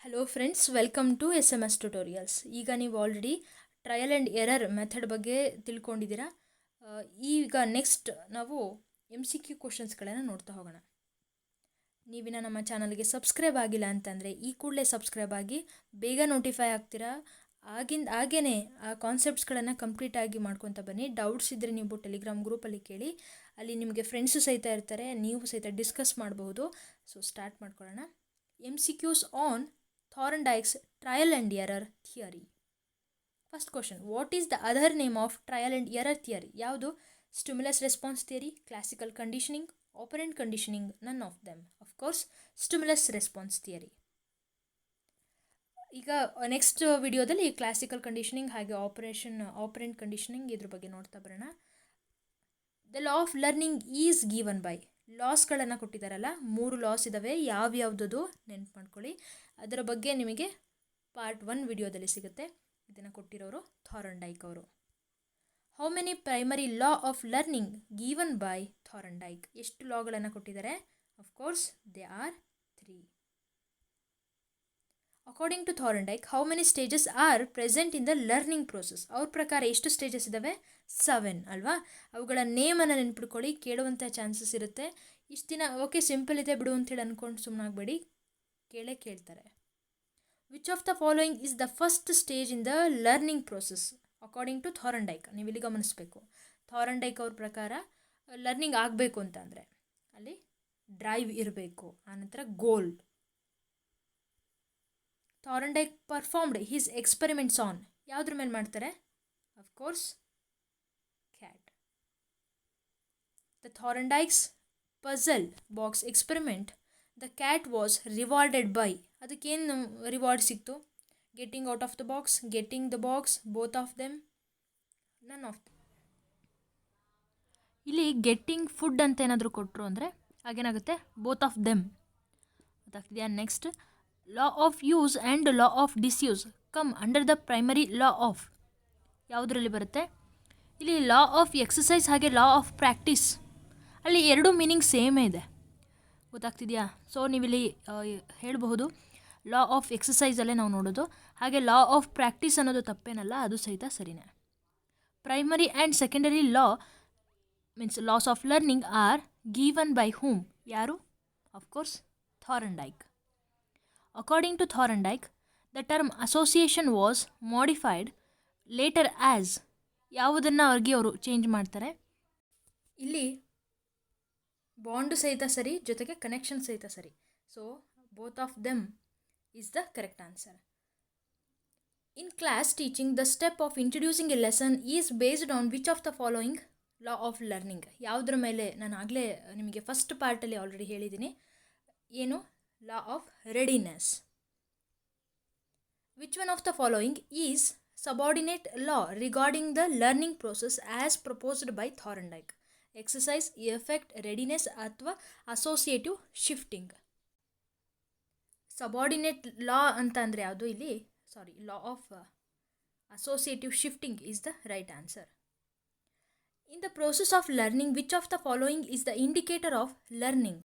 Hello friends, welcome to SMS tutorials. ಈಗ ನೀವು already trial and error method ಬಗ್ಗೆ ತಿಳ್ಕೊಂಡಿದ್ದೀರಾ. ಈಗ ನೆಕ್ಸ್ಟ್ ನಾವು MCQ ಕ್ವಶನ್ಸ್ಗಳನ್ನು ನೋಡ್ತಾ ಹೋಗೋಣ. ನೀವಿನ ನಮ್ಮ ಚಾನಲ್ಗೆ ಸಬ್ಸ್ಕ್ರೈಬ್ ಆಗಿಲ್ಲ ಅಂತಂದರೆ ಈ ಕೂಡಲೇ ಸಬ್ಸ್ಕ್ರೈಬ್ ಆಗಿ ಬೇಗ ನೋಟಿಫೈ ಆಗ್ತೀರಾ. ಹಾಗೇ ಆ ಕಾನ್ಸೆಪ್ಟ್ಸ್ಗಳನ್ನು ಕಂಪ್ಲೀಟಾಗಿ ಮಾಡ್ಕೊತ ಬನ್ನಿ. ಡೌಟ್ಸ್ ಇದ್ದರೆ ನೀವು ಟೆಲಿಗ್ರಾಮ್ ಗ್ರೂಪಲ್ಲಿ ಕೇಳಿ, ಅಲ್ಲಿ ನಿಮಗೆ ಫ್ರೆಂಡ್ಸು ಸಹಿತ ಇರ್ತಾರೆ, ನೀವು ಸಹಿತ ಡಿಸ್ಕಸ್ ಮಾಡಬಹುದು. ಸೊ ಸ್ಟಾರ್ಟ್ ಮಾಡ್ಕೊಳ್ಳೋಣ. MCQs on Thorndike's trial and error theory. First question, what is the other name of trial and error theory? ಯಾವುದು? Stimulus response theory, classical conditioning, operant conditioning, none of them. Of course, stimulus response theory. ಈಗ next ವಿಡಿಯೋದಲ್ಲಿ classical conditioning ಹಾಗೆ operant conditioning ಇದ್ರ ಬಗ್ಗೆ ನೋಡ್ತಾ ಬರೋಣ. The law of learning is given by. ಲಾಸ್ಗಳನ್ನು ಕೊಟ್ಟಿದ್ದಾರಲ್ಲ, 3 ಲಾಸ್ ಇದ್ದಾವೆ. ಯಾವ್ಯಾವ್ದು ನೆನ್ಪು ಮಾಡ್ಕೊಳ್ಳಿ. ಅದರ ಬಗ್ಗೆ ನಿಮಗೆ ಪಾರ್ಟ್ 1 ವಿಡಿಯೋದಲ್ಲಿ ಸಿಗುತ್ತೆ. ಇದನ್ನು ಕೊಟ್ಟಿರೋರು ಥಾರ್ನ್ಡೈಕ್ ಅವರು. How many primary law of learning given by Thorndike? ಎಷ್ಟು ಲಾಗಳನ್ನು ಕೊಟ್ಟಿದ್ದಾರೆ? Of course they are 3. According to Thorndike, how many stages are present in the learning process? ಅವ್ರ ಪ್ರಕಾರ ಎಷ್ಟು ಸ್ಟೇಜಸ್ ಇದ್ದಾವೆ? 7 ಅಲ್ವಾ? ಅವುಗಳ ನೇಮನ್ನು ನೆನ್ಪಿಡ್ಕೊಳ್ಳಿ, ಕೇಳುವಂಥ ಚಾನ್ಸಸ್ ಇರುತ್ತೆ. ಇಷ್ಟು ದಿನ ಓಕೆ ಸಿಂಪಲ್ ಇದೆ ಬಿಡು ಅಂತೇಳಿ ಅಂದ್ಕೊಂಡು ಸುಮ್ಮನಾಗಬೇಡಿ, ಕೇಳ್ತಾರೆ. Which of the following is the first stage in the learning process according to Thorndike? ನೀವು ಇಲ್ಲಿ ಗಮನಿಸಬೇಕು. ಥಾರ್ನ್ಡೈಕ್ ಅವ್ರ ಪ್ರಕಾರ ಲರ್ನಿಂಗ್ ಆಗಬೇಕು ಅಂತ ಅಂದರೆ ಅಲ್ಲಿ ಡ್ರೈವ್ ಇರಬೇಕು, ಆನಂತರ goal. Thorndike performed his experiments on, ಯಾವುದ್ರ ಮೇಲೆ ಮಾಡ್ತಾರೆ? Of course cat. The Thorndike's puzzle box experiment, the cat was rewarded by. ಅದಕ್ಕೇನು ರಿವಾರ್ಡ್ ಸಿಕ್ತು? Getting out of the box, getting the box, both of them, none of them. ಇಲ್ಲಿ getting food ಅಂತ ಏನಾದರೂ ಕೊಟ್ಟರು ಅಂದರೆ ಹಾಗೇನಾಗುತ್ತೆ? Both of them. ಗೊತ್ತಾಗ್ತಿದೆಯಾ? Next, law of use and law of disuse come under the primary law of. ಯಾವುದರಲ್ಲಿ ಬರುತ್ತೆ? ಇಲ್ಲಿ ಲಾ ಆಫ್ ಎಕ್ಸಸೈಸ್ ಹಾಗೆ ಲಾ ಆಫ್ ಪ್ರಾಕ್ಟೀಸ್, ಅಲ್ಲಿ 2 ಮೀನಿಂಗ್ ಸೇಮೇ ಇದೆ. ಗೊತ್ತಾಗ್ತಿದೆಯಾ? ಸೊ ನೀವಿಲ್ಲಿ ಹೇಳಬಹುದು ಲಾ ಆಫ್ ಎಕ್ಸಸೈಸಲ್ಲೇ ನಾವು ನೋಡೋದು, ಹಾಗೆ ಲಾ ಆಫ್ ಪ್ರಾಕ್ಟೀಸ್ ಅನ್ನೋದು ತಪ್ಪೇನಲ್ಲ, ಅದು ಸಹಿತ ಸರಿನೇ. Primary and secondary law means laws of learning are given by whom? ಯಾರು? Of course Thorndike. According to Thorndike, the term association was modified later as. ಯಾವುದನ್ನು ಅವರು ಚೇಂಜ್ ಮಾಡ್ತಾರೆ? ಇಲ್ಲಿ ಬಾಂಡು ಸಹಿತ ಸರಿ, ಜೊತೆಗೆ ಕನೆಕ್ಷನ್ ಸಹಿತ ಸರಿ. So both of them is the correct answer. In class teaching, the step of introducing A lesson is based on which of the following law of learning? ಯಾವುದ್ರ ಮೇಲೆ? ನಾನು ಆಗಲೇ ನಿಮಗೆ ಫಸ್ಟ್ ಪಾರ್ಟಲ್ಲಿ ಆಲ್ರೆಡಿ ಹೇಳಿದ್ದೀನಿ. ಏನು? Law of readiness. Which one of the following is subordinate law regarding the learning process as proposed by Thorndike? Exercise, effect, readiness ಅಥವಾ associative shifting? Subordinate law ಅಂತ ಅಂದರೆ ಯಾವುದು? ಇಲ್ಲಿ law of associative shifting is the right answer. In the process of learning, which of the following is the indicator of learning?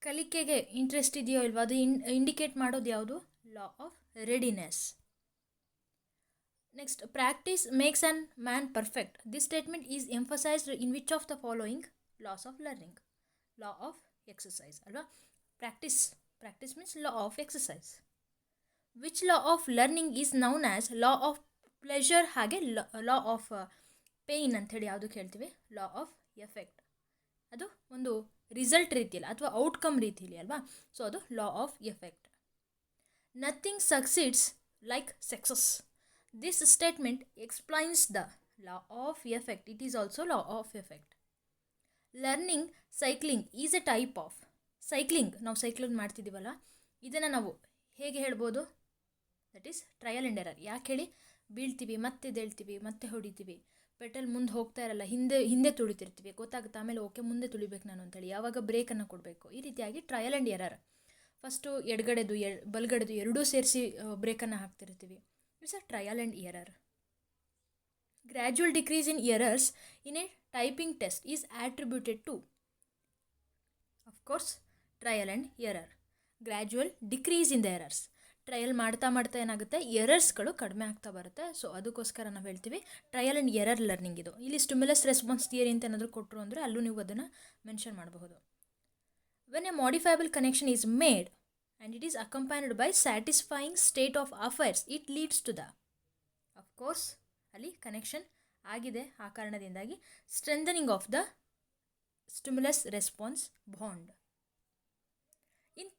ಕಲಿಕೆಗೆ interest ಇದೆಯೋ ಇಲ್ವಾ, ಅದು indicate ಮಾಡೋದು ಯಾವುದು? Law of readiness. Next, practice makes an man perfect. This statement is emphasised in which of the following laws of learning? Law of exercise ಅಲ್ವಾ? Practice means law of exercise. Which law of learning is known as law of pleasure ಹಾಗೆ law of pain ಅಂಥೇಳಿ ಯಾವುದಕ್ಕೆ ಹೇಳ್ತೀವಿ? Law of effect. ಅದು ಒಂದು result ರೀತಿಯಲ್ಲಿ ಅಥವಾ outcome ರೀತಿಯಲ್ಲಿ ಅಲ್ವಾ? ಸೊ ಅದು ಲಾ of effect. Nothing succeeds like success. This statement explains the law of effect. It is also law of effect. Learning cycling is A type of. Cycling, ನಾವು cycling ಮಾಡ್ತಿದ್ದೀವಲ್ಲ, ಇದನ್ನು ನಾವು ಹೇಗೆ ಹೇಳ್ಬೋದು? That is trial and error. ಯಾಕೆ ಹೇಳಿ? ಬೀಳ್ತೀವಿ, ಮತ್ತೆ ಎದ್ದೇಳ್ತೀವಿ, ಮತ್ತೆ ಹೊಡಿತೀವಿ, ಪೆಟ್ರೋಲ್ ಮುಂದೆ ಹೋಗ್ತಾ ಇರಲ್ಲ, ಹಿಂದೆ ತುಳಿತಿರ್ತೀವಿ, ಗೊತ್ತಾಗುತ್ತೆ ಆಮೇಲೆ ಓಕೆ ಮುಂದೆ ತುಳಿಬೇಕು ನಾನು ಅಂತೇಳಿ, ಯಾವಾಗ ಬ್ರೇಕನ್ನು ಕೊಡಬೇಕು. ಈ ರೀತಿಯಾಗಿ ಟ್ರಯಲ್ ಆ್ಯಂಡ್ ಎರರ್. ಫಸ್ಟು ಎಡಗಡೆದು ಬಲಗಡೆದು ಎರಡೂ ಸೇರಿಸಿ ಬ್ರೇಕನ್ನು ಹಾಕ್ತಿರ್ತೀವಿ. It's a trial and error. Gradual decrease in errors in a typing test is attributed to, of course, trial and error. Gradual decrease in the errors. Trial ಮಾಡ್ತಾ ಮಾಡ್ತಾ ಏನಾಗುತ್ತೆ, ಎರರ್ಸ್ಗಳು ಕಡಿಮೆ ಆಗ್ತಾ ಬರುತ್ತೆ. ಸೊ ಅದಕ್ಕೋಸ್ಕರ ನಾವು ಹೇಳ್ತೀವಿ ಟ್ರಯಲ್ ಆ್ಯಂಡ್ ಎರರ್ ಲರ್ನಿಂಗ್ ಇದು. ಇಲ್ಲಿ ಸ್ಟಿಮ್ಯುಲಸ್ ರೆಸ್ಪಾನ್ಸ್ ಥಿಯರಿ ಅಂತ ಏನಾದರೂ ಕೊಟ್ಟರು ಅಂದರೆ ಅಲ್ಲೂ ನೀವು ಅದನ್ನು ಮೆನ್ಷನ್ ಮಾಡಬಹುದು. When a modifiable connection is made and it is accompanied by satisfying state of affairs it leads to the, of course ಅಲ್ಲಿ ಕನೆಕ್ಷನ್ ಆಗಿದೆ, ಆ ಕಾರಣದಿಂದಾಗಿ strengthening of the stimulus response bond. In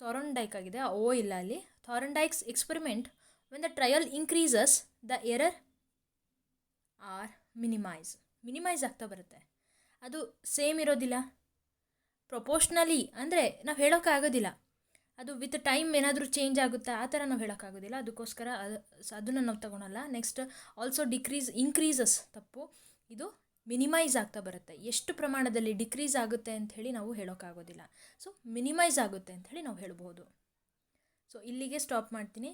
Thorndike ಆಗಿದೆ, ಓ ಇಲ್ಲ ಅಲ್ಲಿ. Thorndike's experiment, when the trial increases the error or minimise ಆಗ್ತಾ ಬರುತ್ತೆ. ಅದು ಸೇಮ್ ಇರೋದಿಲ್ಲ, ಪ್ರೊಪೋರ್ಷ್ನಲಿ ಅಂದರೆ ನಾವು ಹೇಳೋಕ್ಕಾಗೋದಿಲ್ಲ. ಅದು ವಿತ್ ಟೈಮ್ ಏನಾದರೂ ಚೇಂಜ್ ಆಗುತ್ತಾ ಆ ಥರ ನಾವು ಹೇಳೋಕ್ಕಾಗೋದಿಲ್ಲ. ಅದಕ್ಕೋಸ್ಕರ ಅದನ್ನು ನಾವು ತಗೊಳಲ್ಲ. ನೆಕ್ಸ್ಟ್ ಆಲ್ಸೋ ಇನ್ಕ್ರೀಸಸ್ ತಪ್ಪು, ಇದು ಮಿನಿಮೈಸ್ ಆಗ್ತಾ ಬರುತ್ತೆ. ಎಷ್ಟು ಪ್ರಮಾಣದಲ್ಲಿ ಡಿಕ್ರೀಸ್ ಆಗುತ್ತೆ ಅಂಥೇಳಿ ನಾವು ಹೇಳೋಕ್ಕಾಗೋದಿಲ್ಲ. ಸೊ ಮಿನಿಮೈಸ್ ಆಗುತ್ತೆ ಅಂಥೇಳಿ ನಾವು ಹೇಳ್ಬೋದು. ಸೊ ಇಲ್ಲಿಗೆ ಸ್ಟಾಪ್ ಮಾಡ್ತೀನಿ.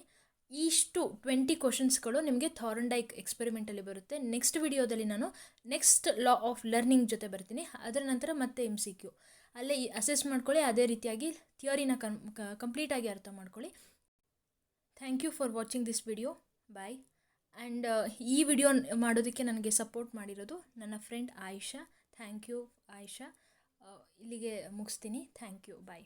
ಇಷ್ಟು 20 ಕ್ವಶನ್ಸ್ಗಳು ನಿಮಗೆ ಥಾರ್ನ್ಡೈಕ್ ಎಕ್ಸ್ಪೆರಿಮೆಂಟಲ್ಲಿ ಬರುತ್ತೆ. ನೆಕ್ಸ್ಟ್ ವಿಡಿಯೋದಲ್ಲಿ ನಾನು ನೆಕ್ಸ್ಟ್ ಲಾ ಆಫ್ ಲರ್ನಿಂಗ್ ಜೊತೆ ಬರ್ತೀನಿ. ಅದರ ನಂತರ ಮತ್ತೆ MCQ ಅಲ್ಲೇ ಅಸೆಸ್ ಮಾಡ್ಕೊಳ್ಳಿ. ಅದೇ ರೀತಿಯಾಗಿ ಥಿಯರಿನ ಕಂಪ್ಲೀಟಾಗಿ ಅರ್ಥ ಮಾಡ್ಕೊಳ್ಳಿ. Thank you for watching this video. Bye. And ಈ ವಿಡಿಯೋ ಮಾಡೋದಕ್ಕೆ ನನಗೆ ಸಪೋರ್ಟ್ ಮಾಡಿರೋದು ನನ್ನ friend Ayesha. Thank you Ayesha. ಇಲ್ಲಿಗೆ ಮುಗಿಸ್ತೀನಿ. Thank you. ಬಾಯ್.